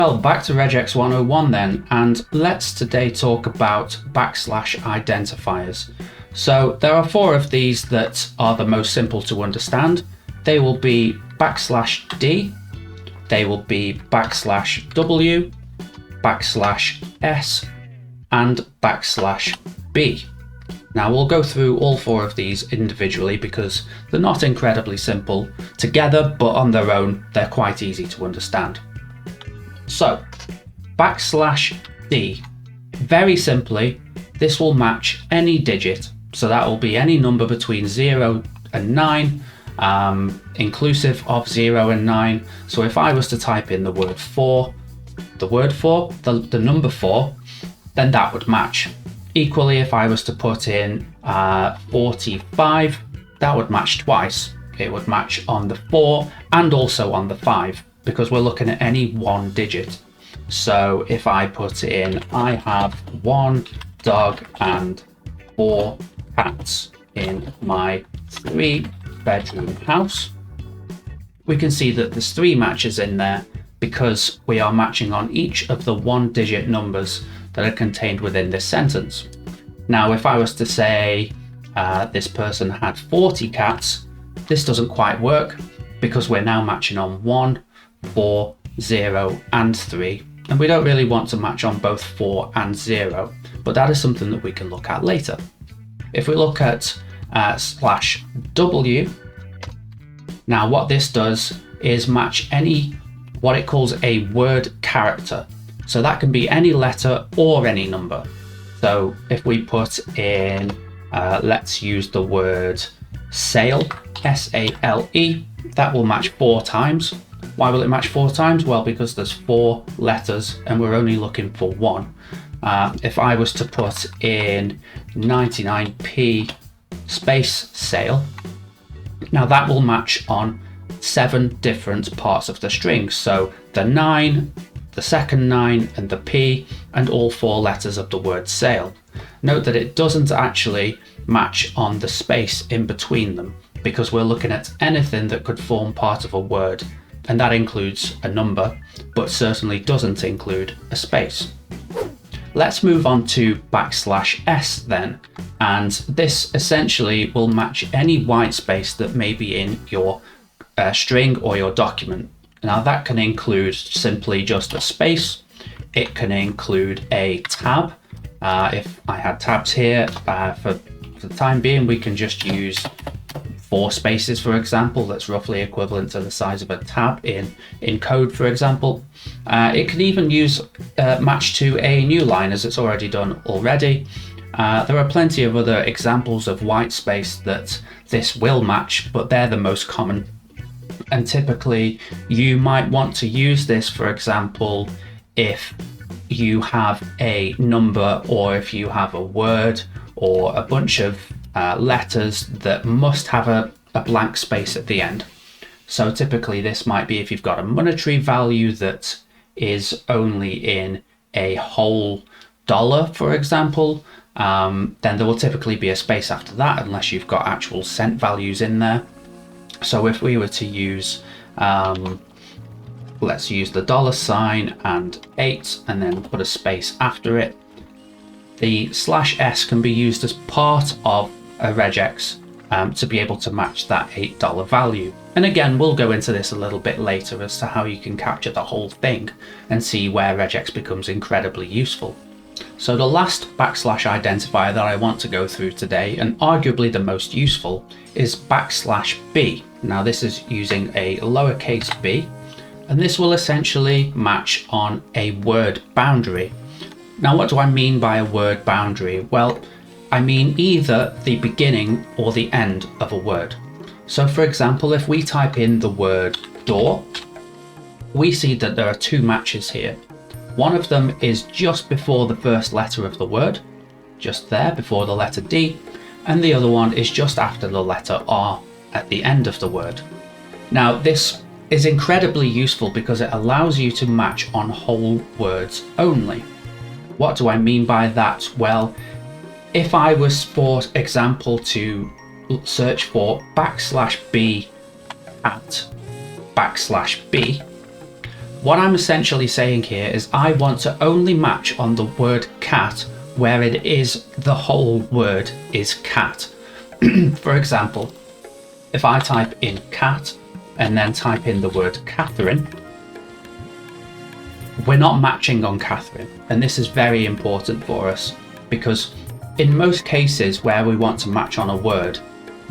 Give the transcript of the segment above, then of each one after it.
Well, back to Regex 101 then, and let's today talk about backslash identifiers. So there are 4 of these that are the most simple to understand. They will be backslash D, they will be backslash W, backslash S, and backslash B. Now we'll go through all 4 of these individually because they're not incredibly simple together, but on their own they're quite easy to understand. So, backslash D, very simply, this will match any digit. So that will be any number between 0 and 9, inclusive of 0 and 9. So if I was to type in the word 4, the number 4, then that would match. Equally, if I was to put in 45, that would match twice. It would match on the 4 and also on the 5. Because we're looking at any one digit. So if I put in, I have 1 dog and 4 cats in my 3-bedroom house, we can see that there's 3 matches in there because we are matching on each of the 1-digit numbers that are contained within this sentence. Now, if I was to say this person had 40 cats, this doesn't quite work because we're now matching on 1, 4, 0 and 3, and we don't really want to match on both 4 and 0, but that is something that we can look at later. If we look at slash W, now what this does is match any what it calls a word character, so that can be any letter or any number. So if we put in let's use the word sale, S-A-L-E, that will match 4 times. Why will it match 4 times? Well, because there's 4 letters and we're only looking for 1. If I was to put in 99p space sale, now that will match on 7 different parts of the string. So the 9, the second 9 and the P, and all 4 letters of the word sale. Note that it doesn't actually match on the space in between them because we're looking at anything that could form part of a word. And that includes a number, but certainly doesn't include a space. Let's move on to backslash S then, and this essentially will match any white space that may be in your string or your document. Now that can include simply just a space, it can include a tab. If I had tabs here, for the time being we can just use 4 spaces, for example. That's roughly equivalent to the size of a tab in code, for example. It can even use match to a new line as it's already done already. There are plenty of other examples of white space that this will match, but they're the most common. And typically you might want to use this, for example, if you have a number or if you have a word or a bunch of letters that must have a blank space at the end. So typically this might be if you've got a monetary value that is only in a whole dollar, for example, then there will typically be a space after that unless you've got actual cent values in there. So if we were to use, let's use the $ and 8 and then put a space after it, the /s can be used as part of a regex to be able to match that $8 value. And again, we'll go into this a little bit later as to how you can capture the whole thing and see where regex becomes incredibly useful. So the last backslash identifier that I want to go through today, and arguably the most useful, is \b. Now this is using a lowercase b, and this will essentially match on a word boundary. Now what do I mean by a word boundary? Well, I mean either the beginning or the end of a word. So for example, if we type in the word door, we see that there are 2 matches here. One of them is just before the first letter of the word, just there before the letter D, and the other one is just after the letter R at the end of the word. Now this is incredibly useful because it allows you to match on whole words only. What do I mean by that? Well, if I was, for example, to search for \b at \b, What I'm essentially saying here is I want to only match on the word cat where it is the whole word is cat. For example, if I type in cat and then type in the word Catherine, we're not matching on Catherine. And this is very important for us because in most cases where we want to match on a word,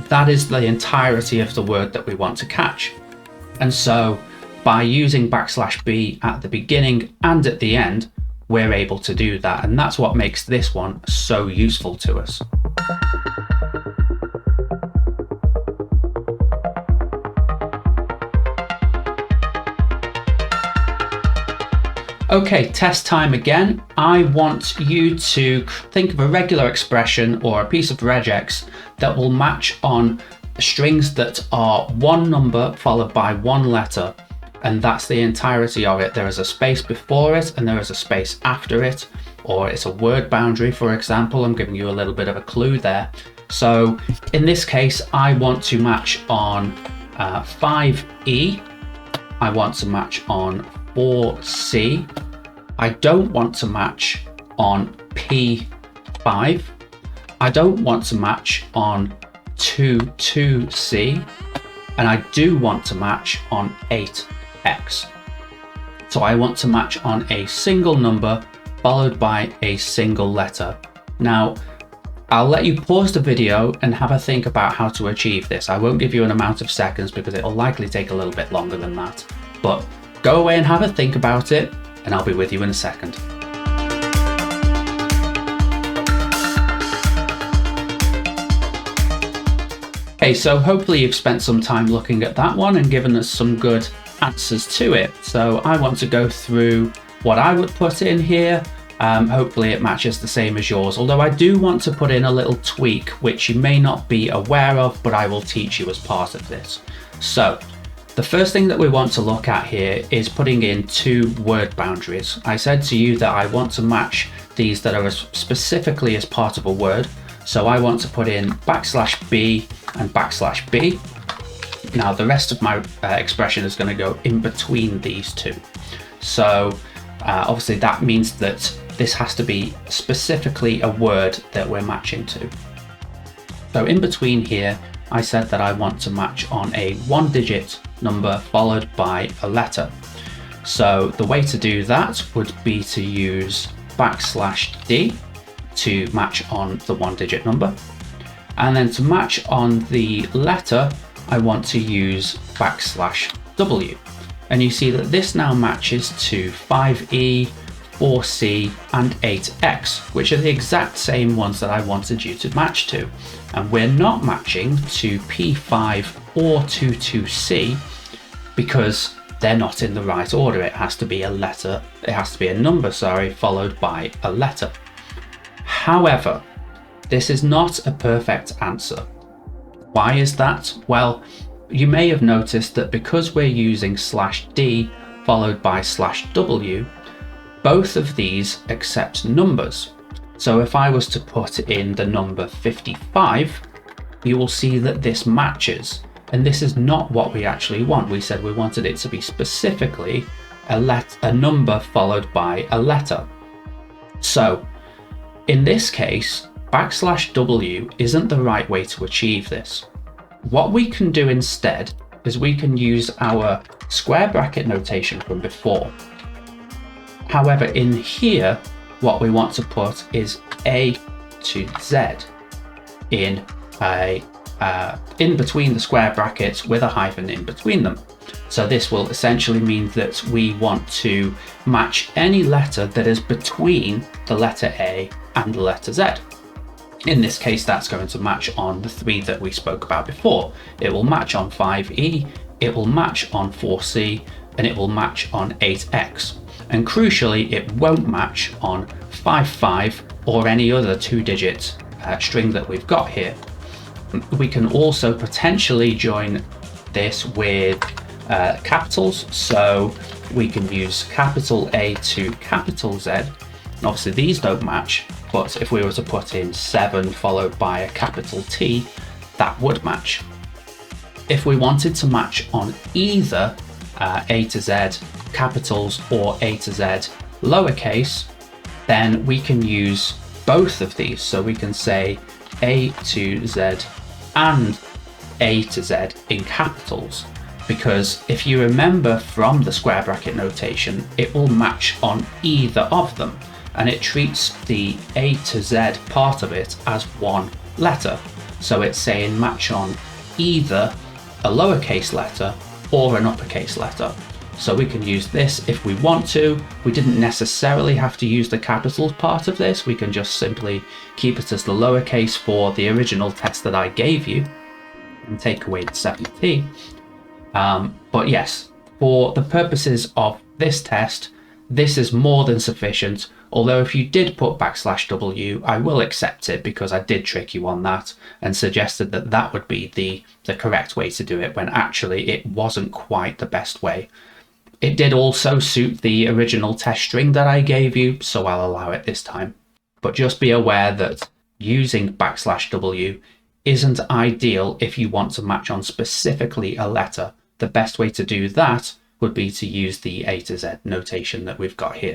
that is the entirety of the word that we want to catch. And so by using \b at the beginning and at the end, we're able to do that. And that's what makes this one so useful to us. Okay, test time again. I want you to think of a regular expression or a piece of regex that will match on strings that are one number followed by one letter, and that's the entirety of it. There is a space before it and there is a space after it, or it's a word boundary, for example. I'm giving you a little bit of a clue there. So in this case, I want to match on 5E. I want to match on 4C. I don't want to match on P5. I don't want to match on 2C. And I do want to match on 8X. So I want to match on a single number followed by a single letter. Now, I'll let you pause the video and have a think about how to achieve this. I won't give you an amount of seconds because it'll likely take a little bit longer than that. But go away and have a think about it, and I'll be with you in a second. Okay, so hopefully you've spent some time looking at that one and given us some good answers to it. So I want to go through what I would put in here. Hopefully it matches the same as yours, although I do want to put in a little tweak which you may not be aware of, but I will teach you as part of this. So the first thing that we want to look at here is putting in two word boundaries. I said to you that I want to match these that are as specifically as part of a word. So I want to put in \b and \b. Now the rest of my expression is going to go in between these two. So obviously that means that this has to be specifically a word that we're matching to. So in between here, I said that I want to match on a one-digit number followed by a letter. So the way to do that would be to use \d to match on the one-digit number. And then to match on the letter, I want to use \w. And you see that this now matches to 5E, 4C, and 8X, which are the exact same ones that I wanted you to match to. And we're not matching to P5 or 22C because they're not in the right order. It has to be a letter, it has to be a number, sorry, followed by a letter. However, this is not a perfect answer. Why is that? Well, you may have noticed that because we're using /d followed by /w, both of these accept numbers. So if I was to put in the number 55, you will see that this matches. And this is not what we actually want. We said we wanted it to be specifically a number followed by a letter. So in this case, \w isn't the right way to achieve this. What we can do instead is we can use our square bracket notation from before. However, in here, what we want to put is A to Z in between the square brackets with a hyphen in between them. So this will essentially mean that we want to match any letter that is between the letter A and the letter Z. In this case, that's going to match on the three that we spoke about before. It will match on 5E, it will match on 4C, and it will match on 8X. And crucially, it won't match on 55 or any other two-digit string that we've got here. We can also potentially join this with capitals, so we can use capital A to capital Z. And obviously these don't match, but if we were to put in 7 followed by a capital T, that would match. If we wanted to match on either A to Z capitals or A to Z lowercase, then we can use both of these. So we can say A to Z and A to Z in capitals, because if you remember from the square bracket notation, it will match on either of them, and it treats the A to Z part of it as one letter. So it's saying match on either a lowercase letter or an uppercase letter. So we can use this if we want to. We didn't necessarily have to use the capitals part of this. We can just simply keep it as the lowercase for the original test that I gave you and take away the 7t. But yes, for the purposes of this test, this is more than sufficient. Although if you did put \w, I will accept it because I did trick you on that and suggested that that would be the correct way to do it, when actually it wasn't quite the best way. It did also suit the original test string that I gave you, so I'll allow it this time. But just be aware that using \w isn't ideal if you want to match on specifically a letter. The best way to do that would be to use the A to Z notation that we've got here.